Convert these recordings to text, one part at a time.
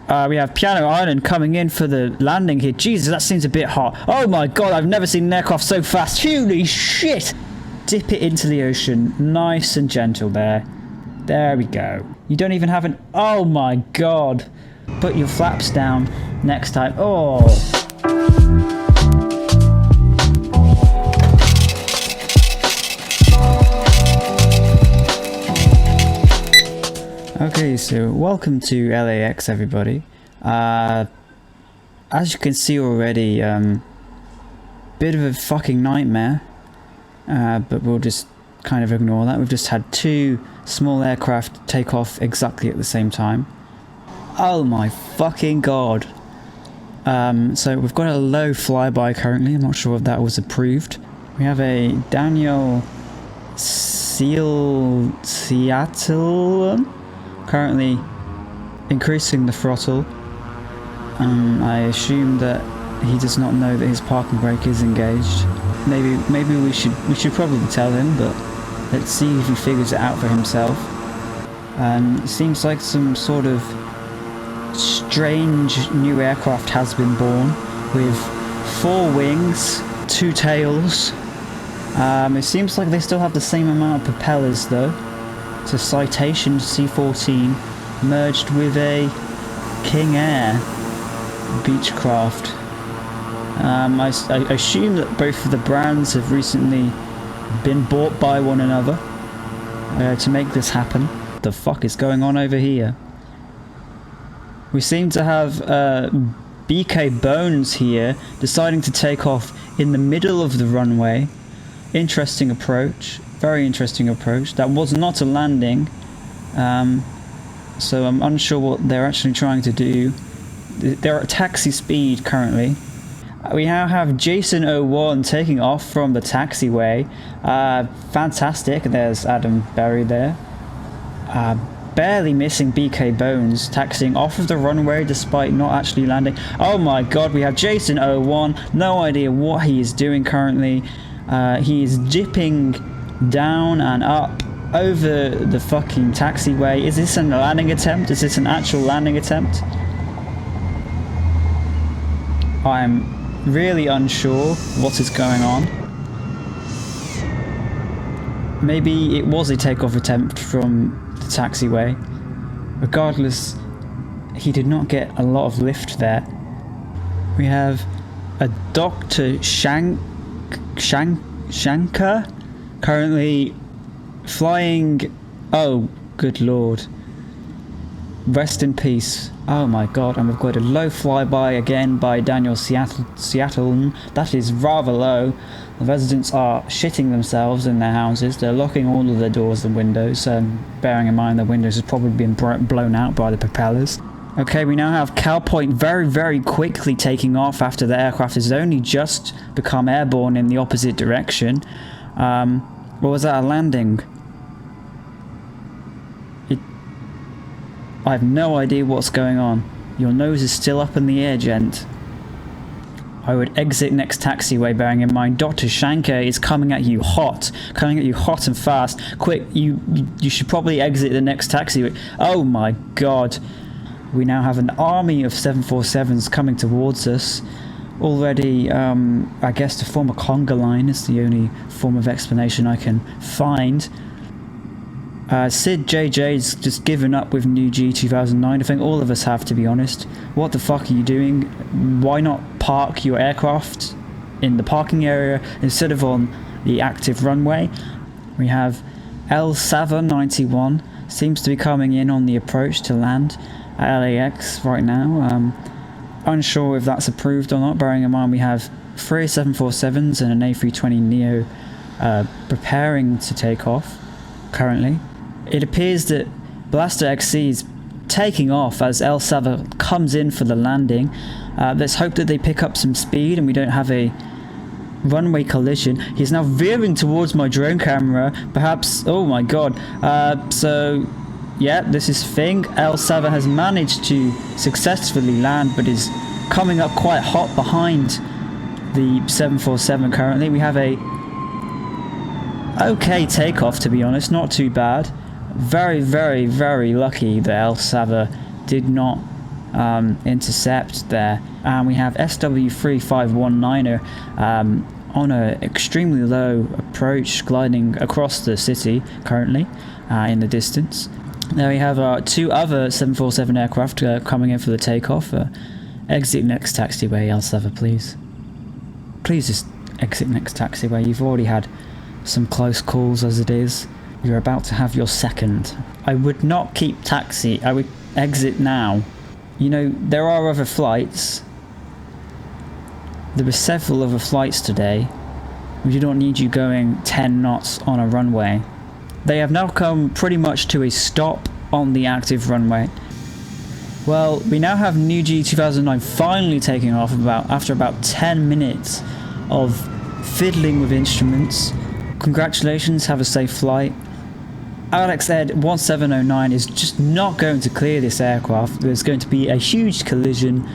We have Piano Island coming in for the landing here. Jesus, that seems a bit hot. Oh my god, I've never seen an aircraft so fast. Holy shit! Dip it into the ocean. Nice and gentle there. There we go. You don't even have an... Oh my god. Put your flaps down next time. Oh. Okay, so welcome to LAX, everybody. As you can see already, bit of a fucking nightmare, but we'll just kind of ignore that. We've just had two small aircraft take off exactly at the same time. Oh my fucking god. So we've got a low flyby currently. I'm not sure if that was approved. We have a Daniel Seattle currently increasing the throttle. I assume that he does not know that his parking brake is engaged. Maybe we should probably tell him, but let's see if he figures it out for himself. It seems like some sort of strange new aircraft has been born with 4 wings, 2 tails. It seems like they still have the same amount of propellers though. It's a Citation C-14 merged with a King Air Beechcraft. I assume that both of the brands have recently been bought by one another to make this happen. What the fuck is going on over here? We seem to have BK Bones here deciding to take off in the middle of the runway. Interesting approach. Very interesting approach. That was not a landing, so I'm unsure what they're actually trying to do. They're at taxi speed currently. We now have Jason 01 taking off from the taxiway. Fantastic. There's Adam Berry there. Barely missing BK Bones, taxiing off of the runway despite not actually landing. Oh my god, we have Jason 01. No idea what he is doing currently. He is dipping down and up over the fucking taxiway. Is this a landing attempt? Is this an actual landing attempt? I'm really unsure what is going on. Maybe it was a takeoff attempt from the taxiway. Regardless, he did not get a lot of lift there. We have a Dr. Shankar currently flying. Oh, good lord. Rest in peace. Oh my god, and we've got a low flyby again by Daniel Seattle. That is rather low. The residents are shitting themselves in their houses. They're locking all of their doors and windows, bearing in mind the windows have probably been blown out by the propellers. Okay, we now have Cowpoint very, very quickly taking off after the aircraft has only just become airborne in the opposite direction. Or was that a landing? I have no idea what's going on. Your nose is still up in the air, gent. I would exit next taxiway, bearing in mind Dr. Shankar is coming at you hot and fast. Quick, you should probably exit the next taxiway. Oh my god. We now have an army of 747s coming towards us. Already, I guess to form a conga line is the only form of explanation I can find. Sid JJ's just given up with New G 2009. I think all of us have, to be honest. What the fuck are you doing? Why not park your aircraft in the parking area instead of on the active runway? We have El Sava 91 seems to be coming in on the approach to land at LAX right now. Unsure if that's approved or not, bearing in mind we have 3 747s and an A320neo preparing to take off currently. It appears that Blaster XC is taking off as El Sava comes in for the landing. Let's hope that they pick up some speed and we don't have a runway collision. He's now veering towards my drone camera. Perhaps... Oh my god. So... yeah, this is thing. El Sava has managed to successfully land, but is coming up quite hot behind the 747 currently. We have a okay takeoff, to be honest, not too bad. Very, very, very lucky that El Sava did not intercept there. And we have SW3519er on an extremely low approach, gliding across the city currently in the distance. There we have 2 other 747 aircraft coming in for the takeoff. Exit next taxiway, L7, please. Please just exit next taxiway. You've already had some close calls as it is. You're about to have your second. I would not keep taxi. I would exit now. You know, there are other flights. There were several other flights today. We do not need you going 10 knots on a runway. They have now come pretty much to a stop on the active runway. Well, we now have New G 2009 finally taking off after about 10 minutes of fiddling with instruments. Congratulations, have a safe flight. Alex Ed 1709 is just not going to clear this aircraft. There's going to be a huge collision.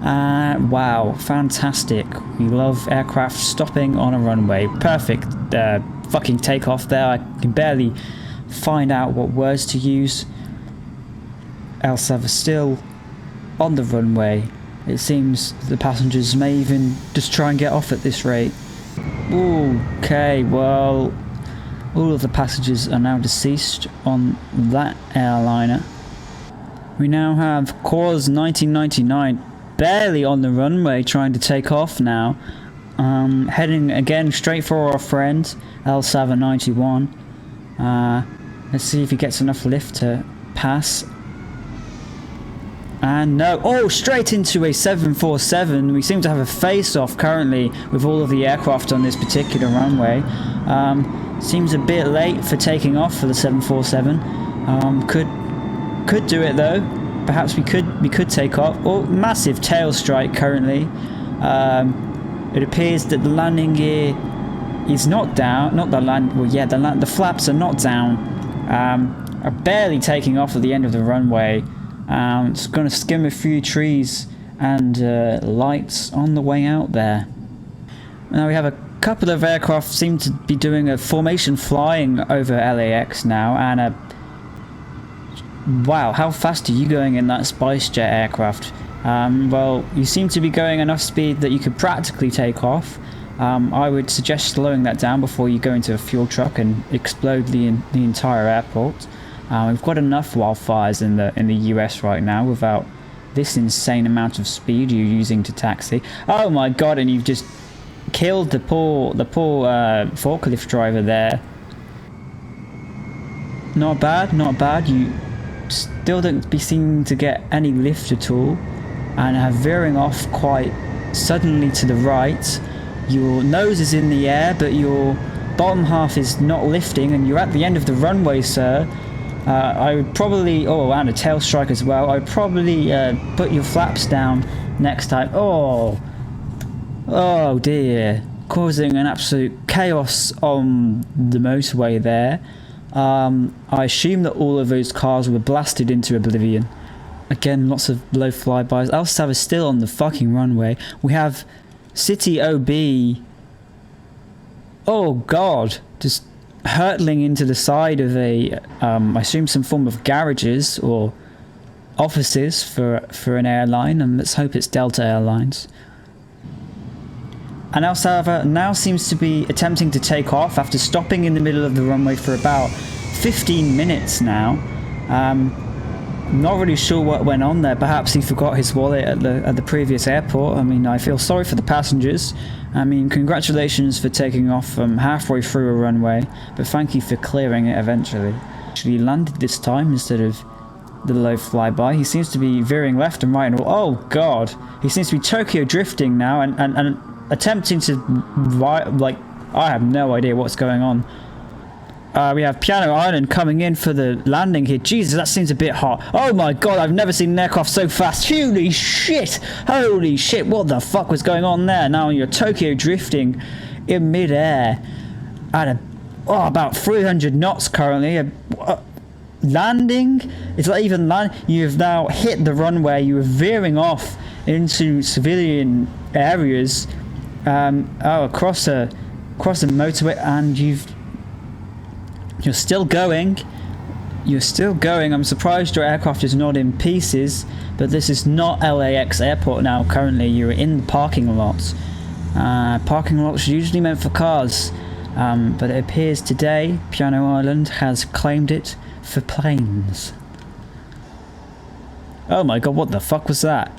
Wow, fantastic. We love aircraft stopping on a runway. Perfect fucking takeoff there. I can barely find out what words to use. L7 still on the runway. It seems the passengers may even just try and get off at this rate. Okay, well, all of the passengers are now deceased on that airliner. We now have Cause 1999 barely on the runway, trying to take off now. Heading again straight for our friend L791. Let's see if he gets enough lift to pass. And no, oh, straight into a 747. We seem to have a face-off currently with all of the aircraft on this particular runway. Seems a bit late for taking off for the 747. Could do it though. Perhaps we could take off. Oh, massive tail strike currently. It appears that the landing gear is not down. Not the land. Well, yeah, the flaps are not down. Are barely taking off at the end of the runway. It's going to skim a few trees and lights on the way out there. Now we have a couple of aircraft seem to be doing a formation flying over LAX now, and wow, how fast are you going in that SpiceJet aircraft? Well, you seem to be going enough speed that you could practically take off. I would suggest slowing that down before you go into a fuel truck and explode the entire airport. We've got enough wildfires in the US right now without this insane amount of speed you're using to taxi. Oh my god, and you've just killed the poor forklift driver there. Not bad, not bad. You still don't seem to get any lift at all and are veering off quite suddenly to the right. Your nose is in the air, but your bottom half is not lifting, and you're at the end of the runway, sir. I would probably, oh, and a tail strike as well. I would probably put your flaps down next time. Oh dear, causing an absolute chaos on the motorway there. I assume that all of those cars were blasted into oblivion. Again, lots of low flybys. L7 is still on the fucking runway. We have City OB. Oh god, just hurtling into the side of a, I assume some form of garages or offices for an airline, and let's hope it's Delta Airlines. And El Salvador now seems to be attempting to take off after stopping in the middle of the runway for about 15 minutes now. Not really sure what went on there. Perhaps he forgot his wallet at the previous airport. I mean, I feel sorry for the passengers. I mean, congratulations for taking off halfway through a runway, but thank you for clearing it eventually. Actually landed this time instead of the low flyby. He seems to be veering left and right, and oh god, he seems to be Tokyo drifting now and attempting to, like, I have no idea what's going on. We have Piano Island coming in for the landing here. Jesus, that seems a bit hot. Oh my god, I've never seen an aircraft so fast. Holy shit! Holy shit, what the fuck was going on there? Now you're Tokyo drifting in mid-air at about 300 knots currently. Landing? It's not even landing. You've now hit the runway. You were veering off into civilian areas across a motorway, and you're still going. You're still going. I'm surprised your aircraft is not in pieces, but this is not LAX airport now. Currently, you're in the parking lot. Parking lots are usually meant for cars, but it appears today Piano Island has claimed it for planes. Oh my god, what the fuck was that?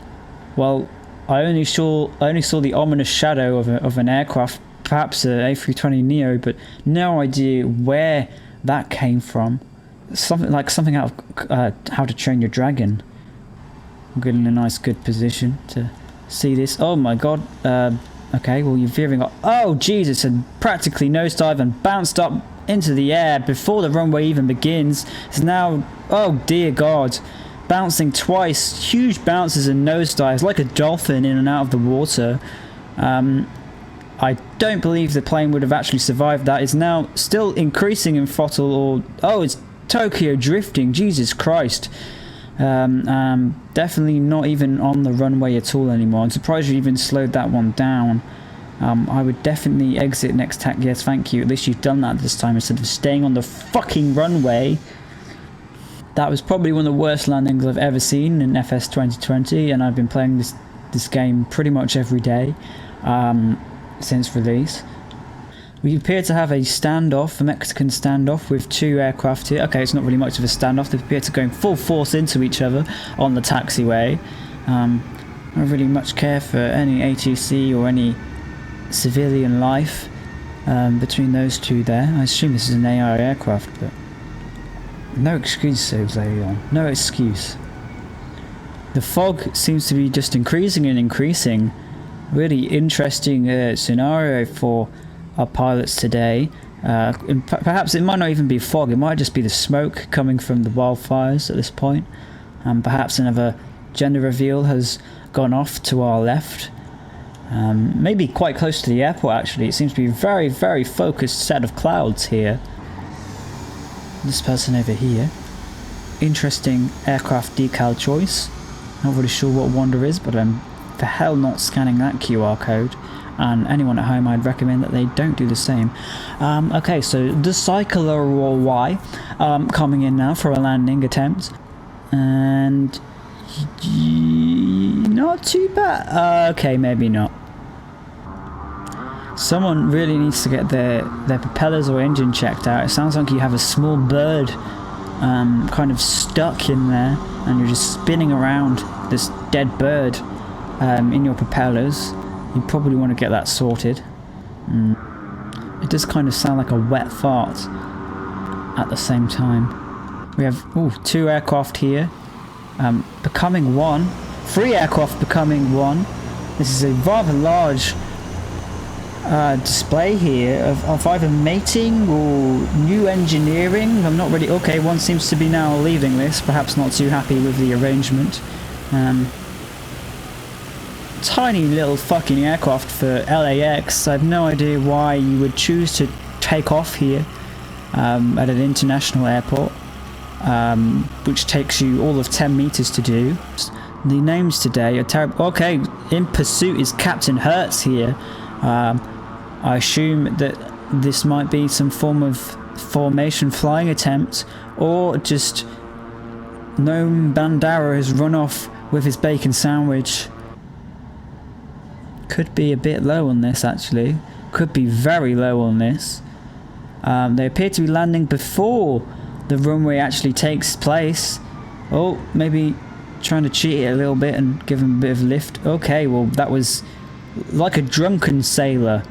Well, I only saw the ominous shadow of an aircraft, perhaps a A320neo, but no idea where that came from. Something out of How to Train Your Dragon. I'm getting in a nice good position to see this. Oh my god. Okay, well you're veering up. Oh Jesus, and practically nosedive and bounced up into the air before the runway even begins. It's now, oh dear god, bouncing twice. Huge bounces and nosedives like a dolphin in and out of the water. I don't believe the plane would have actually survived that. It's now still increasing in throttle, or oh, it's Tokyo drifting. Jesus Christ. Definitely not even on the runway at all anymore. I'm surprised you even slowed that one down. I would definitely exit next tack. Yes, thank you. At least you've done that this time instead of staying on the fucking runway. That was probably one of the worst landings I've ever seen in FS 2020, and I've been playing this game pretty much every day since release. We appear to have a standoff, a Mexican standoff with two aircraft here. Okay, it's not really much of a standoff. They appear to go full force into each other on the taxiway. I don't really much care for any ATC or any civilian life between those two there. I assume this is an AI aircraft, but no excuses, Leon. No excuse. The fog seems to be just increasing and increasing. Really interesting scenario for our pilots today. And perhaps it might not even be fog, it might just be the smoke coming from the wildfires at this point. Perhaps another gender reveal has gone off to our left. Maybe quite close to the airport actually. It seems to be a very, very focused set of clouds here. This person over here. Interesting aircraft decal choice. Not really sure what Wonder is, but I'm for hell not scanning that QR code. And anyone at home, I'd recommend that they don't do the same. Okay, so the Cycler Y coming in now for a landing attempt. And not too bad. Okay, maybe not. Someone really needs to get their propellers or engine checked out. It sounds like you have a small bird kind of stuck in there, and you're just spinning around this dead bird in your propellers. You probably want to get that sorted. It does kind of sound like a wet fart at the same time. We have two aircraft here becoming one. 3 aircraft becoming one. This is a rather large display here of either mating or new engineering. I'm not really... Okay, one seems to be now leaving this, perhaps not too happy with the arrangement. Tiny little fucking aircraft for LAX. I have no idea why you would choose to take off here at an international airport, which takes you all of 10 meters to do. The names today are terrible. Okay, in pursuit is Captain Hertz here. I assume that this might be some form of formation flying attempt, or just Gnome Bandara has run off with his bacon sandwich. Could be a bit low on this actually. Could be very low on this. They appear to be landing before the runway actually takes place. Oh, maybe trying to cheat it a little bit and give him a bit of lift. Okay, well that was like a drunken sailor.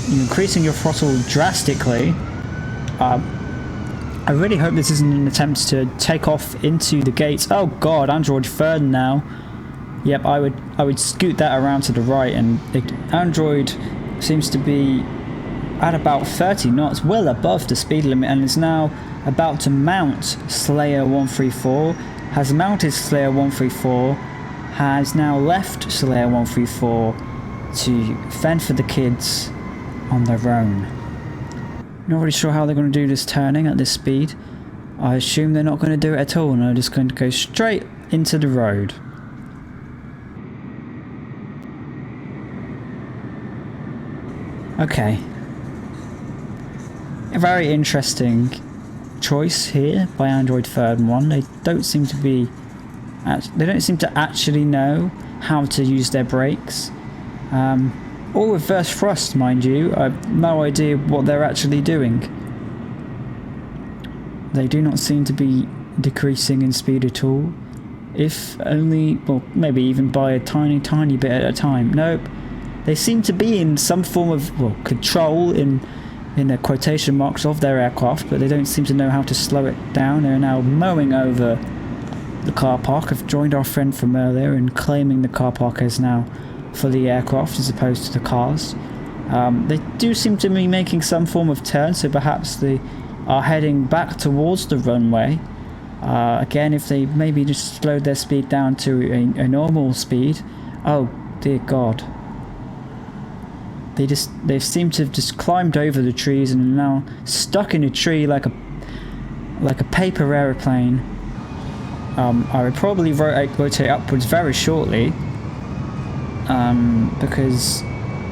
You're increasing your throttle drastically. I really hope this isn't an attempt to take off into the gates. Oh god, Android third now. Yep, I would scoot that around to the right, and Android seems to be at about 30 knots, well above the speed limit, and is now about to mount Slayer 134. Has mounted Slayer 134, has now left Slayer 134 to fend for the kids on their own. Not really sure how they're going to do this turning at this speed. I assume they're not going to do it at all, and they're just going to go straight into the road. Okay. A very interesting choice here by Android Third One. They don't seem to actually know how to use their brakes. Or reverse thrust, mind you. I have no idea what they're actually doing. They do not seem to be decreasing in speed at all. If only, well, maybe even by a tiny, tiny bit at a time. Nope. They seem to be in some form of, well, control in the quotation marks of their aircraft, but they don't seem to know how to slow it down. They're now mowing over the car park. I've joined our friend from earlier and claiming the car park is now for the aircraft as opposed to the cars. They do seem to be making some form of turn, so perhaps they are heading back towards the runway. Again, if they maybe just slowed their speed down to a normal speed. Oh dear God. They seem to have just climbed over the trees and are now stuck in a tree like a paper aeroplane. I would probably rotate upwards very shortly, because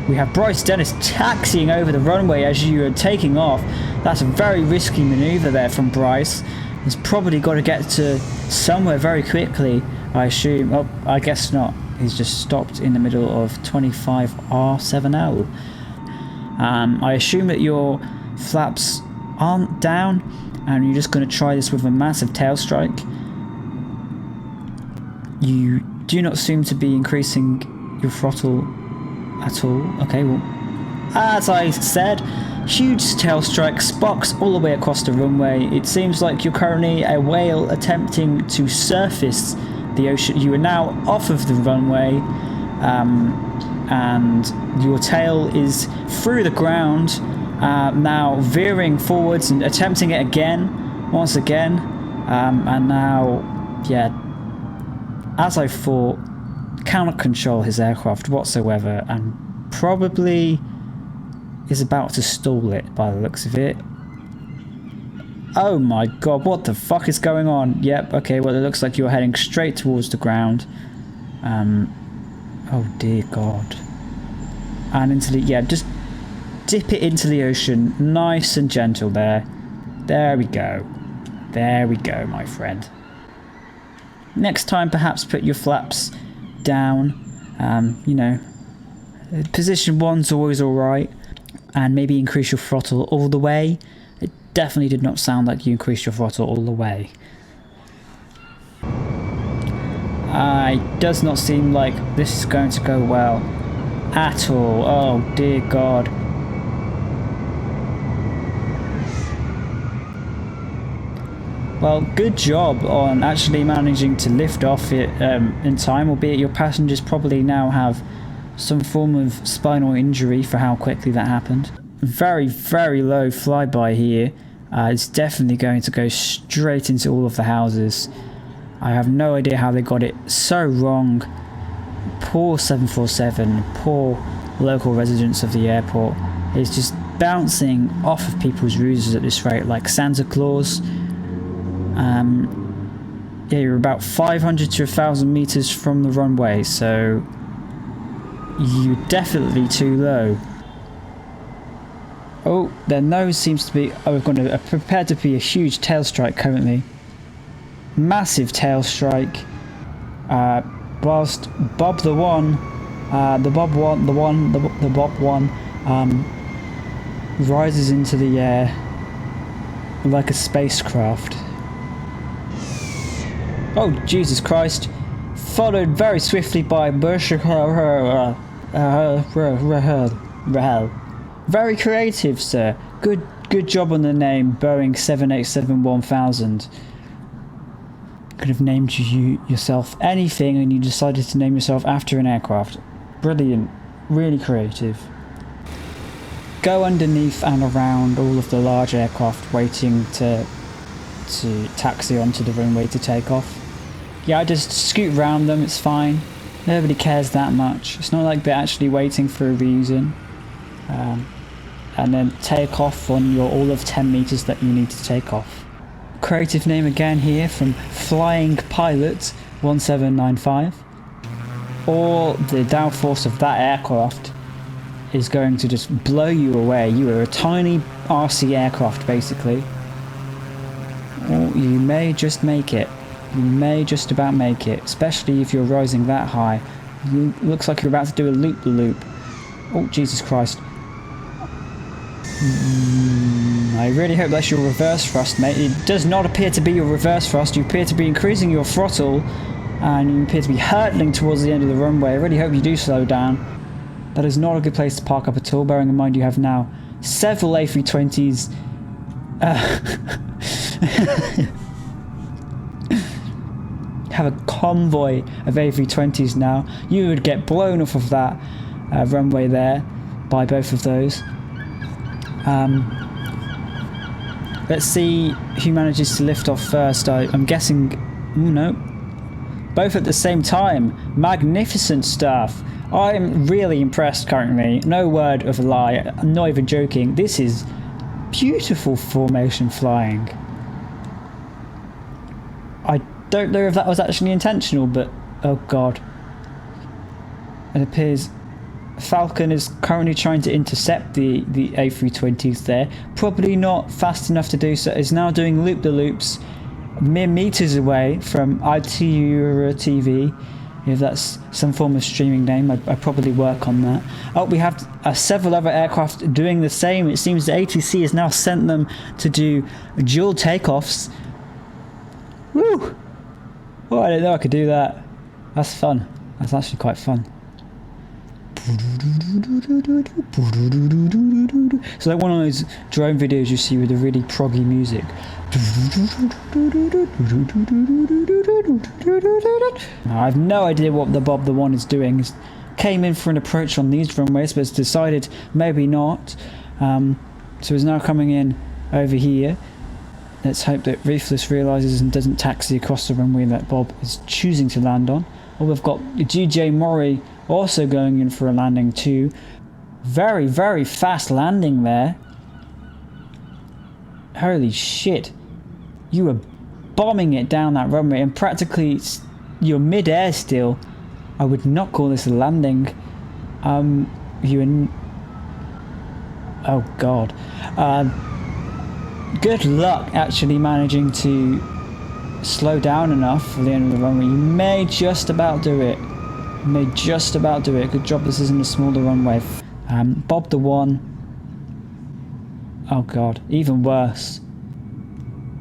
we have Bryce Dennis taxiing over the runway as you are taking off. That's a very risky maneuver there from Bryce. He's probably got to get to somewhere very quickly, I assume. Oh, I guess not. He's just stopped in the middle of 25R7L. I assume that your flaps aren't down and you're just going to try this with a massive tail strike. You do not seem to be increasing your throttle at all. Okay, well, as I said, huge tail strike, sparks all the way across the runway. It seems like you're currently a whale attempting to surface the ocean. You are now off of the runway, and your tail is through the ground, now veering forwards and attempting it again, once again, and now, yeah, as I thought, cannot control his aircraft whatsoever, and probably is about to stall it by the looks of it. Oh my God, what the fuck is going on? Yep, okay, well it looks like you're heading straight towards the ground. Oh dear God. And into the, yeah, just dip it into the ocean, nice and gentle there. There we go. There we go, my friend. Next time, perhaps put your flaps down. You know, position 1's always alright. And maybe increase your throttle all the way. It definitely did not sound like you increased your throttle all the way. It does not seem like this is going to go well at all. Oh dear God. Well, good job on actually managing to lift off it in time, albeit your passengers probably now have some form of spinal injury for how quickly that happened. Very, very low flyby here. It's definitely going to go straight into all of the houses. I have no idea how they got it so wrong. Poor 747, poor local residents of the airport. It's just bouncing off of people's roofs at this rate like Santa Claus. Yeah, you're about 500 to 1,000 meters from the runway, so you're definitely too low. Oh, their nose seems to be... Oh, we've got prepared to be a huge tail strike currently. Massive tail strike. Whilst Bob the Bob 1 rises into the air like a spacecraft. Oh, Jesus Christ. Followed very swiftly by Very creative, sir. Good job on the name, Boeing 787-1000. Could have named yourself anything and you decided to name yourself after an aircraft. Brilliant. Really creative. Go underneath and around all of the large aircraft waiting to taxi onto the runway to take off. Yeah, I just scoot around them, it's fine. Nobody cares that much. It's not like they're actually waiting for a reason. And then take off on your all of 10 meters that you need to take off. Creative name again here from Flying Pilot 1795. Or the downforce of that aircraft is going to just blow you away. You are a tiny RC aircraft, basically. Or you may just make it. You may just about make it, especially if you're rising that high. Looks like you're about to do a loop-the-loop. Oh, Jesus Christ. I really hope that's your reverse thrust, mate. It does not appear to be your reverse thrust. You appear to be increasing your throttle, and you appear to be hurtling towards the end of the runway. I really hope you do slow down. That is not a good place to park up at all, bearing in mind you have now several A320s. Have a convoy of A320s now. You would get blown off of that runway there by both of those. Let's see who manages to lift off first. I'm guessing... Ooh, no. Both at the same time. Magnificent stuff. I'm really impressed currently. No word of a lie. I'm not even joking. This is beautiful formation flying. I don't know if that was actually intentional, but oh god. It appears Falcon is currently trying to intercept the A320s there. Probably not fast enough to do so. Is now doing loop-the-loops mere meters away from Itura TV. If that's some form of streaming name, I'd probably work on that. Oh, we have several other aircraft doing the same. It seems the ATC has now sent them to do dual takeoffs. Woo! Oh, I didn't know I could do that. That's fun. That's actually quite fun. So like one of those drone videos you see with the really proggy music. I have no idea what the Bob the One is doing. It came in for an approach on these runways, but it's decided maybe not. So it's now coming in over here. Let's hope that Ruthless realises and doesn't taxi across the runway that Bob is choosing to land on. Oh, we've got DJ Mori also going in for a landing too. Very, very fast landing there. Holy shit. You were bombing it down that runway and practically you're mid-air still. I would not call this a landing. Oh god. Good luck actually managing to slow down enough for the end of the runway. You may just about do it. You may just about do it. Good job this isn't a smaller runway. Bob the One. Oh god, even worse.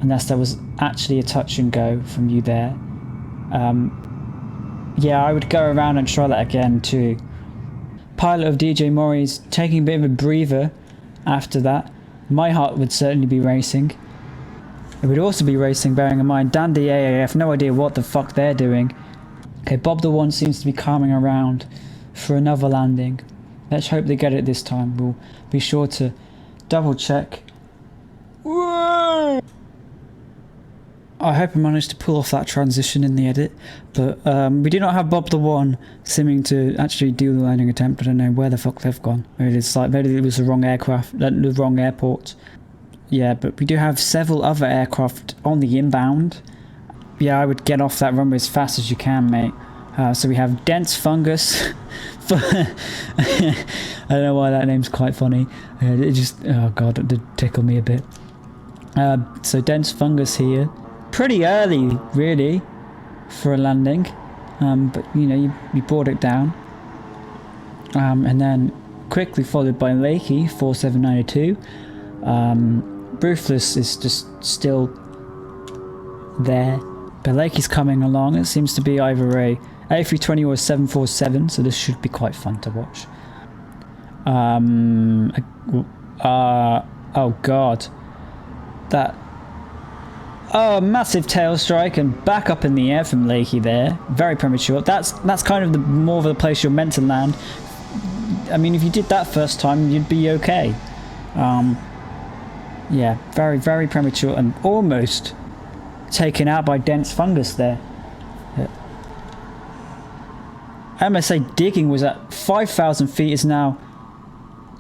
Unless there was actually a touch and go from you there. Yeah, I would go around and try that again too. Pilot of DJ Mori's taking a bit of a breather after that. My heart would certainly be racing. It would also be racing, bearing in mind Dandy AAF, no idea what the fuck they're doing. Okay, Bob the One seems to be calming around for another landing. Let's hope they get it this time. We'll be sure to double check. Whoa! I hope I managed to pull off that transition in the edit, but we do not have Bob the One seeming to actually do the landing attempt. I don't know where the fuck they've gone. Maybe it was the wrong aircraft, the wrong airport. Yeah, but we do have several other aircraft on the inbound. Yeah, I would get off that runway as fast as you can, mate. So we have Dense Fungus. I don't know why that name's quite funny. It just, oh god, it did tickle me a bit. So Dense Fungus here. Pretty early, really, for a landing. But, you know, you brought it down. And then quickly followed by Lakey, 4792. Ruthless is just still there. But Lakey's coming along. It seems to be either a A320 or a 747, so this should be quite fun to watch. Oh god. That... Oh, massive tail strike and back up in the air from Lakey there. Very premature. That's kind of the more of the place you're meant to land. I mean, if you did that first time, you'd be okay. Yeah, very, very premature and almost taken out by Dense Fungus there. MSA digging was at 5,000 feet, is now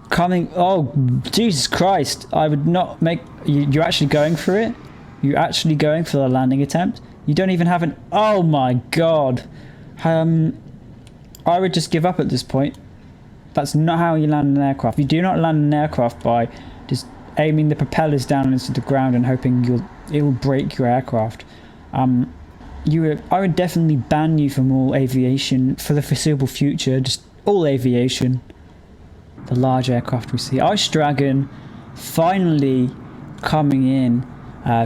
coming... Oh, Jesus Christ. I would not make... You're actually going for it? You're actually going for the landing attempt? You don't even have an... Oh my god. I would just give up at this point. That's not how you land an aircraft. You do not land an aircraft by just aiming the propellers down into the ground and hoping it'll break your aircraft. I would definitely ban you from all aviation for the foreseeable future. Just all aviation. The large aircraft we see. Ice Dragon finally coming in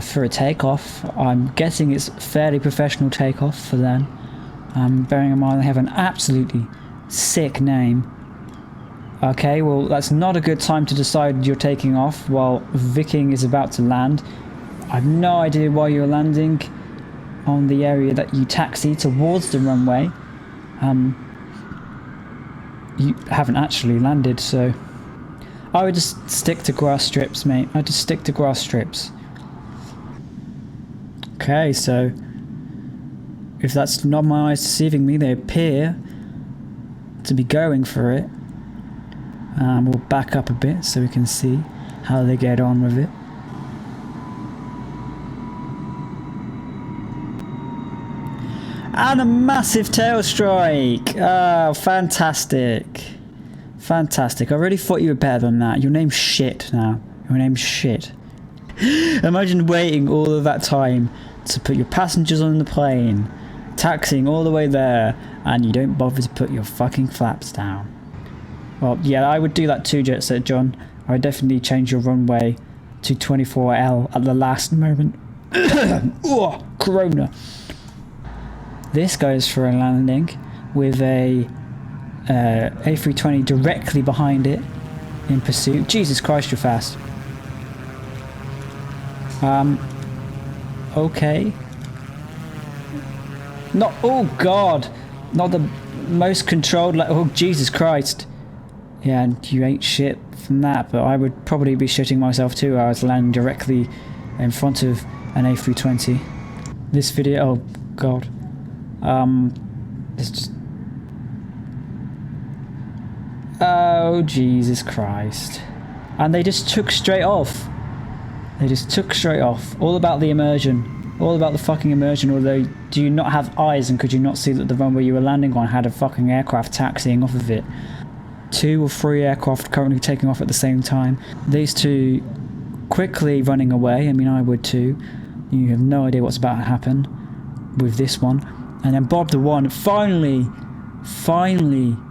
for a takeoff. I'm guessing it's fairly professional takeoff for them. Bearing in mind they have an absolutely sick name. Okay, well that's not a good time to decide you're taking off while Viking is about to land. I have no idea why you're landing on the area that you taxi towards the runway. You haven't actually landed, so I would just stick to grass strips, mate. I'd just stick to grass strips. Okay, so if that's not my eyes deceiving me, they appear to be going for it. We'll back up a bit so we can see how they get on with it. And a massive tail strike! Oh, fantastic. Fantastic. I really thought you were better than that. Your name's shit now. Your name's shit. Imagine waiting all of that time to put your passengers on the plane, taxiing all the way there, and you don't bother to put your fucking flaps down. Well, yeah, I would do that too, Jet Set John. I would definitely change your runway to 24L at the last moment. Oh, Corona. This goes for a landing with a A320 directly behind it in pursuit. Jesus Christ, you're fast. Okay. Not, oh God, not the most controlled, like, oh Jesus Christ. Yeah, and you ain't shit from that, but I would probably be shitting myself too. I was landing directly in front of an A320. This video, oh God. It's just... Oh, Jesus Christ. And they just took straight off. They just took straight off. All about the immersion. All about the fucking immersion, although do you not have eyes and could you not see that the runway you were landing on had a fucking aircraft taxiing off of it? 2 or 3 aircraft currently taking off at the same time. These two quickly running away. I mean, I would too. You have no idea what's about to happen with this one. And then Bob the One, finally,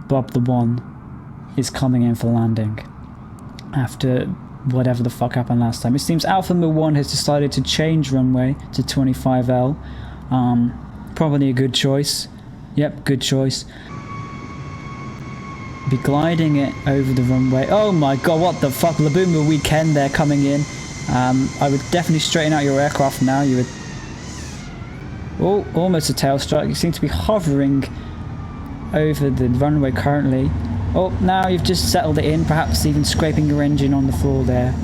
Bob the One is coming in for landing. After whatever the fuck happened last time. It seems Alpha Mil 1 has decided to change runway to 25L. Probably a good choice. Yep, good choice. Be gliding it over the runway. Oh my god, what the fuck? Laboomba Weekend there coming in. I would definitely straighten out your aircraft now. You would... Oh, almost a tail strike. You seem to be hovering over the runway currently. Oh, now you've just settled it in, perhaps even scraping your engine on the floor there.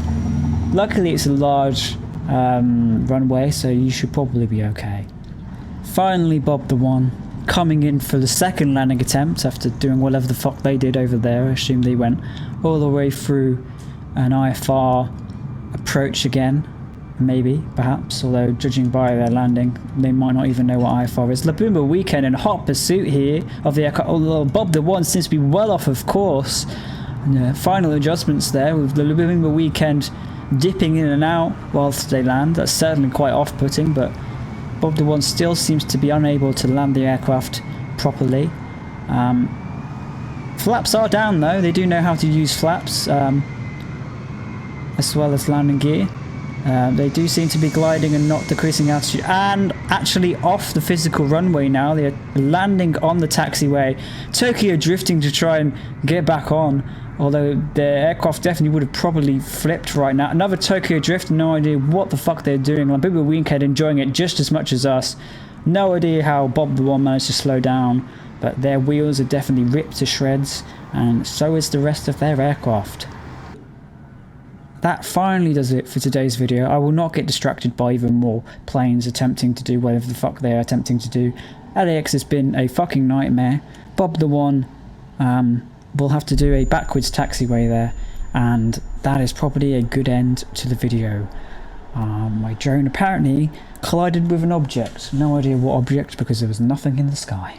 Luckily it's a large runway, so you should probably be okay. Finally Bob the One coming in for the second landing attempt after doing whatever the fuck they did over there. I assume they went all the way through an IFR approach again. Maybe, perhaps, although judging by their landing, they might not even know what IFR is. Laboomba Weekend in hot pursuit here of the aircraft. Although Bob the One seems to be well off of course. And, final adjustments there with the Laboomba Weekend dipping in and out whilst they land. That's certainly quite off-putting, but Bob the One still seems to be unable to land the aircraft properly. Flaps are down though. They do know how to use flaps as well as landing gear. They do seem to be gliding and not decreasing altitude, and actually off the physical runway now. They're landing on the taxiway. Tokyo drifting to try and get back on, although their aircraft definitely would have probably flipped right now. Another Tokyo drift, no idea what the fuck they're doing. Laboomba Weekend enjoying it just as much as us. No idea how Bob the One managed to slow down, but their wheels are definitely ripped to shreds, and so is the rest of their aircraft. That finally does it for today's video. I will not get distracted by even more planes attempting to do whatever the fuck they are attempting to do. LAX has been a fucking nightmare. Bob the One will have to do a backwards taxiway there, and that is probably a good end to the video. My drone apparently collided with an object. No idea what object because there was nothing in the sky.